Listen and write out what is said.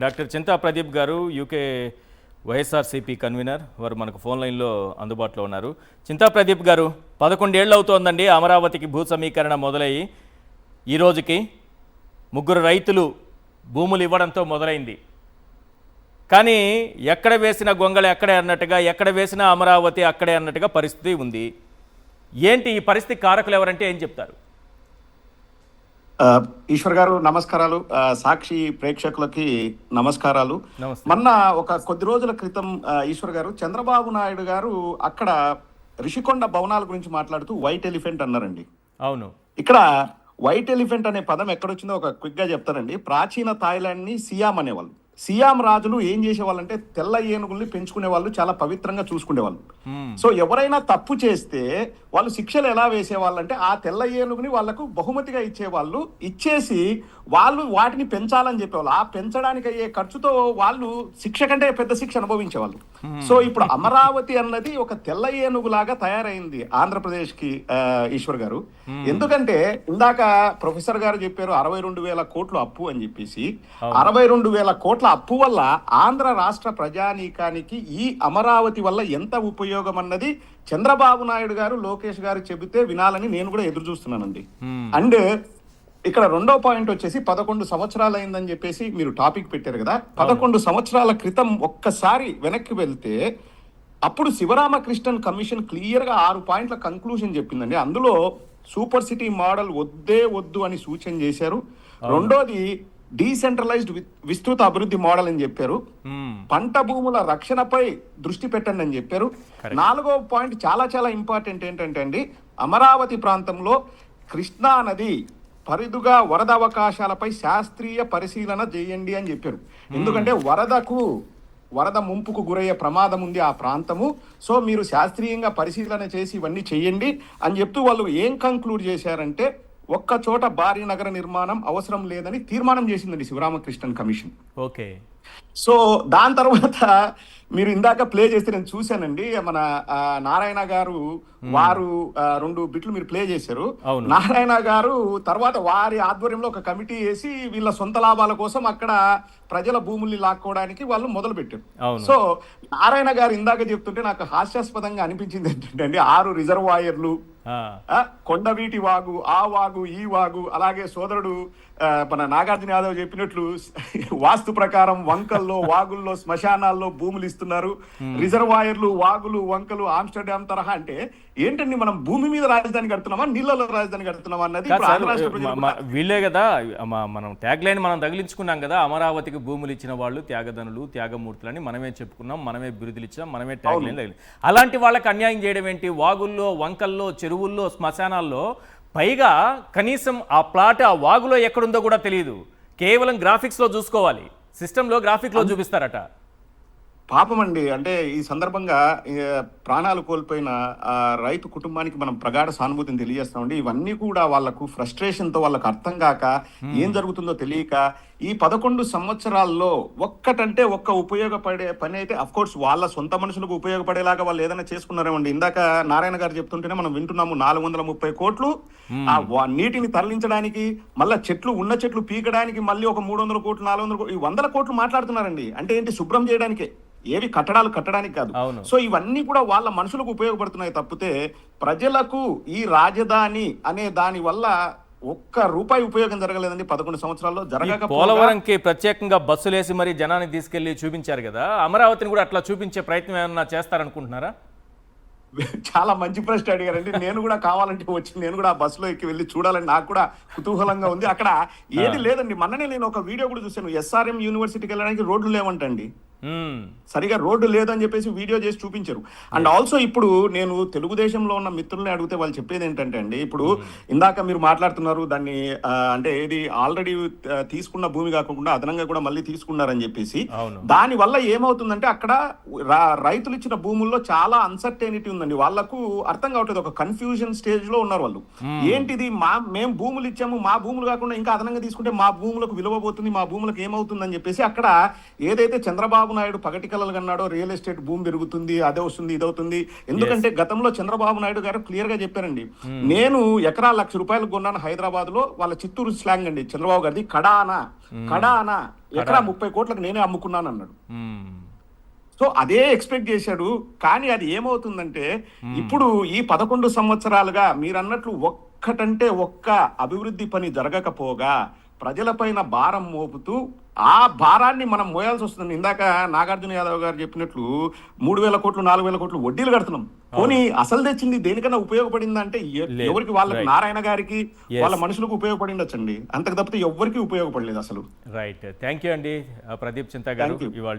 Doctor చింతా ప్రదీప్ గారు UK YSRCP convener వారు మనకు ఫోన్ లైన్లో అందుబాటులో ఉన్నారు. చింతా ప్రదీప్ గారు, 11 ఏళ్ళు అవుతోందండి అమరావతికి భూ సమీకరణ మొదలయ్యి ఈ రోజుకి 3 రైతులు భూములు ఇవ్వడంతో మొదలైంది. కానీ ఎక్కడ వేసిన గొంగళి అక్కడే అన్నట్టుగా, ఎక్కడ వేసిన అమరావతి అక్కడే అన్నట్టుగా పరిస్థితి ఉంది. ఏంటి ఈ పరిస్థితి కారకులు ఎవరంటే ఏం చెప్తారు? ఈశ్వర్ గారు నమస్కారాలు. సాక్షి ప్రేక్షకులకి నమస్కారాలు. మొన్న ఒక కొద్ది రోజుల క్రితం ఈశ్వర్ గారు చంద్రబాబు నాయుడు గారు అక్కడ రిషికొండ భవనాల గురించి మాట్లాడుతూ వైట్ ఎలిఫెంట్ అన్నారండి. అవును, ఇక్కడ వైట్ ఎలిఫెంట్ అనే పదం ఎక్కడొచ్చిందో ఒక క్విక్ గా చెప్తారండి. ప్రాచీన థాయిలాండ్ ని సియామ్ అనేవాళ్ళు. సియాం రాజులు ఏం చేసేవాళ్ళంటే తెల్ల ఏనుగుల్ని పెంచుకునే వాళ్ళు, చాలా పవిత్రంగా చూసుకునేవాళ్ళు. సో ఎవరైనా తప్పు చేస్తే వాళ్ళు శిక్షలు ఎలా వేసేవాళ్ళంటే ఆ తెల్ల ఏనుగుని వాళ్ళకు బహుమతిగా ఇచ్చేవాళ్ళు. ఇచ్చేసి వాళ్ళు వాటిని పెంచాలని చెప్పేవాళ్ళు. ఆ పెంచడానికి అయ్యే ఖర్చుతో వాళ్ళు శిక్ష కంటే పెద్ద శిక్ష అనుభవించేవాళ్ళు. సో ఇప్పుడు అమరావతి అన్నది ఒక తెల్ల ఏనుగులాగా తయారైంది ఆంధ్రప్రదేశ్ కి ఈశ్వర్ గారు. ఎందుకంటే ఇందాక ప్రొఫెసర్ గారు చెప్పారు 62,000 కోట్లు అప్పు అని చెప్పేసి. 62,000 కోట్ల అప్పు వల్ల ఆంధ్ర రాష్ట్ర ప్రజానీకానికి ఈ అమరావతి వల్ల ఎంత ఉపయోగం అన్నది చంద్రబాబు నాయుడు గారు, లోకేష్ గారు చెబితే వినాలని నేను కూడా ఎదురు చూస్తున్నానండి. అండ్ ఇక్కడ రెండో పాయింట్ వచ్చేసి 11 సంవత్సరాలు అయిందని చెప్పేసి మీరు టాపిక్ పెట్టారు కదా. 11 సంవత్సరాల క్రితం ఒక్కసారి వెనక్కి వెళ్తే అప్పుడు శివరామకృష్ణన్ కమిషన్ క్లియర్ గా 6 పాయింట్ల కంక్లూజన్ చెప్పిందండి. అందులో సూపర్ సిటీ మోడల్ వద్దే వద్దు అని సూచన చేశారు. రెండోది డీసెంట్రలైజ్డ్ విస్తృత అభివృద్ధి మోడల్ అని చెప్పారు. పంట భూముల రక్షణపై దృష్టి పెట్టండి అని చెప్పారు. 4వ పాయింట్ చాలా చాలా ఇంపార్టెంట్ ఏంటంటే అండి, అమరావతి ప్రాంతంలో కృష్ణా నది పరిధుగా వరద అవకాశాలపై శాస్త్రీయ పరిశీలన చేయండి అని చెప్పారు. ఎందుకంటే వరద ముంపుకు గురయ్యే ప్రమాదం ఉంది ఆ ప్రాంతము. సో మీరు శాస్త్రీయంగా పరిశీలన చేసి ఇవన్నీ చెయ్యండి అని చెప్తూ వాళ్ళు ఏం కంక్లూడ్ చేశారంటే ఒక్క చోట భారీ నగర నిర్మాణం అవసరం లేదని తీర్మానం చేసిందండి శివరామకృష్ణన్ కమిషన్. ఓకే. సో దాని తర్వాత మీరు ఇందాక ప్లే చేస్తే నేను చూశానండి, మన నారాయణ గారు వారు 2 బిట్లు మీరు ప్లే చేశారు. నారాయణ గారు తర్వాత వారి ఆధ్వర్యంలో ఒక కమిటీ వేసి వీళ్ళ సొంత లాభాల కోసం అక్కడ ప్రజల భూముల్ని లాక్కోవడానికి వాళ్ళు మొదలు పెట్టారు. సో నారాయణ గారు ఇందాక చెప్తుంటే నాకు హాస్యాస్పదంగా అనిపించింది ఏంటంటే 6 రిజర్వాయర్లు, కొండవీటి వాగు, ఆ వాగు, ఈ వాగు, అలాగే సోదరుడు మన నాగార్జున యాదవ్ చెప్పినట్లు వాస్తు ప్రకారం వంకల్లో, వాగుల్లో, శ్మశానాల్లో భూములు ఇస్తున్నారు. రిజర్వాయర్లు, వాగులు, వంకలు ఆమ్స్టర్డామ్ తరహా. అంటే ఏంటండి, మనం భూమి మీద రాజధాని కడుతున్నామా, నీళ్ళలో రాజధాని కడుతున్నామా అన్నది వీళ్ళే కదా. మనం ట్యాగ్ లైన్ మనం తగిలించుకున్నాం కదా, అమరావతికి భూములు ఇచ్చిన వాళ్ళు త్యాగధనులు, త్యాగమూర్తులని మనమే చెప్పుకున్నాం, మనమే బిరుదులు ఇచ్చాం, మనమే ట్యాగ్ లైన్ తగిలి. అలాంటి వాళ్ళకి అన్యాయం చేయడం ఏంటి? వాగుల్లో, వంకల్లో, చెరువుల్లో, శ్మశానాల్లో, పైగా కనీసం ఆ ప్లాట్ ఆ వాగులో ఎక్కడుందో కూడా తెలియదు. కేవలం గ్రాఫిక్స్లో చూసుకోవాలి, సిస్టంలో గ్రాఫిక్లో చూపిస్తారట. పాపం అండి. అంటే ఈ సందర్భంగా ప్రాణాలు కోల్పోయిన రైతు కుటుంబానికి మనం ప్రగాఢ సానుభూతిని తెలియజేస్తామండి. ఇవన్నీ కూడా వాళ్లకు ఫ్రస్ట్రేషన్తో, వాళ్ళకు అర్థం కాక, ఏం జరుగుతుందో తెలియక ఈ 11 సంవత్సరాల్లో ఒక్కటంటే ఒక్క ఉపయోగపడే పని అయితే అఫ్కోర్స్ వాళ్ళ సొంత మనుషులకు ఉపయోగపడేలాగా వాళ్ళు ఏదైనా చేసుకున్నారేమండి. ఇందాక నారాయణ గారు చెప్తుంటేనే మనం వింటున్నాము 430 కోట్లు ఆ నీటిని తరలించడానికి, మళ్ళీ ఉన్న చెట్లు పీకడానికి మళ్ళీ ఒక 300 కోట్లు, 400 కోట్లు, 100 కోట్లు మాట్లాడుతున్నారండి. అంటే ఏంటి, శుభ్రం చేయడానికే, ఏవి కట్టడాలు కట్టడానికి కాదు. సో ఇవన్నీ కూడా వాళ్ళ మనుషులకు ఉపయోగపడుతున్నాయి తప్పితే ప్రజలకు ఈ రాజధాని అనే దాని వల్ల ఒక్క రూపాయి ఉపయోగం జరగలేదండి 11 సంవత్సరాల్లో. జరగక పోలవరంకి ప్రత్యేకంగా బస్సులు వేసి మరి జనాన్ని తీసుకెళ్లి చూపించారు కదా, అమరావతిని కూడా అట్లా చూపించే ప్రయత్నం ఏమన్నా చేస్తారనుకుంటున్నారా? చాలా మంచి ప్రశ్న అడిగారండి. నేను కూడా కావాలంటే వచ్చి నేను కూడా ఆ బస్సులో ఎక్కి వెళ్ళి చూడాలని నాకు కూడా కుతూహలంగా ఉంది. అక్కడ ఏది లేదండి. మొన్ననే నేను ఒక వీడియో కూడా చూశాను. SRM యూనివర్సిటీకి వెళ్ళడానికి రోడ్లు లేవంటండి, సరిగా రోడ్డు లేదని చెప్పేసి వీడియో చేసి చూపించారు. అండ్ ఆల్సో ఇప్పుడు నేను తెలుగుదేశంలో ఉన్న మిత్రుల్ని అడిగితే వాళ్ళు చెప్పేది ఏంటంటే అండి, ఇప్పుడు ఇందాక మీరు మాట్లాడుతున్నారు దాన్ని అంటే ఏది ఆల్రెడీ తీసుకున్న భూమి కాకుండా అదనంగా కూడా మళ్ళీ తీసుకున్నారని చెప్పేసి. దాని వల్ల ఏమవుతుందంటే అక్కడ రైతులు ఇచ్చిన భూముల్లో చాలా అన్సర్టెనిటీ ఉందండి. వాళ్ళకు అర్థం కావట్లేదు, ఒక కన్ఫ్యూజన్ స్టేజ్ లో ఉన్నారు వాళ్ళు. ఏంటిది, మేము భూములు ఇచ్చాము, మా భూములు కాకుండా ఇంకా అదనంగా తీసుకుంటే మా భూములకు విలువ పోతుంది, మా భూములకు ఏమవుతుందని చెప్పేసి అక్కడ ఏదైతే చంద్రబాబు చంద్రబాబు నాయుడు పగటి కలలు కన్నాడో రియల్ ఎస్టేట్ భూమి పెరుగుతుంది, అదే వస్తుంది, ఇది అవుతుంది. ఎందుకంటే గతంలో చంద్రబాబు నాయుడు గారు క్లియర్ గా చెప్పారండి, నేను ఎకరా ₹1,00,000 కొన్నాను హైదరాబాద్ లో, వాళ్ళ చిత్తూరు స్లాంగ్ అండి చంద్రబాబు గారిది, కడానా ఎకరా 30 కోట్లకు నేనే అమ్ముకున్నాను అన్నాడు. సో అదే ఎక్స్పెక్ట్ చేశాడు. కానీ అది ఏమవుతుందంటే ఇప్పుడు ఈ 11 సంవత్సరాలుగా మీరు అన్నట్లు ఒక్కటంటే ఒక్క అభివృద్ధి పని జరగకపోగా ప్రజలపైన భారం మోపుతూ ఆ భారాన్ని మనం మోయాల్సి వస్తుంది. ఇందాక నాగార్జున యాదవ్ గారు చెప్పినట్లు 3,000 కోట్లు 4,000 కోట్లు వడ్డీలు కడుతున్నాం. పోనీ అసలు తెచ్చింది దేనికన్నా ఉపయోగపడిందా అంటే ఎవరికి, వాళ్ళకి నారాయణ గారికి వాళ్ళ మనుషులకు ఉపయోగపడిండొచ్చండి, అంతకు తప్పితే ఎవరికి ఉపయోగపడలేదు అసలు. రైట్, థ్యాంక్ యూ అండి ప్రదీప్ చింతా గారు. ఇవాళ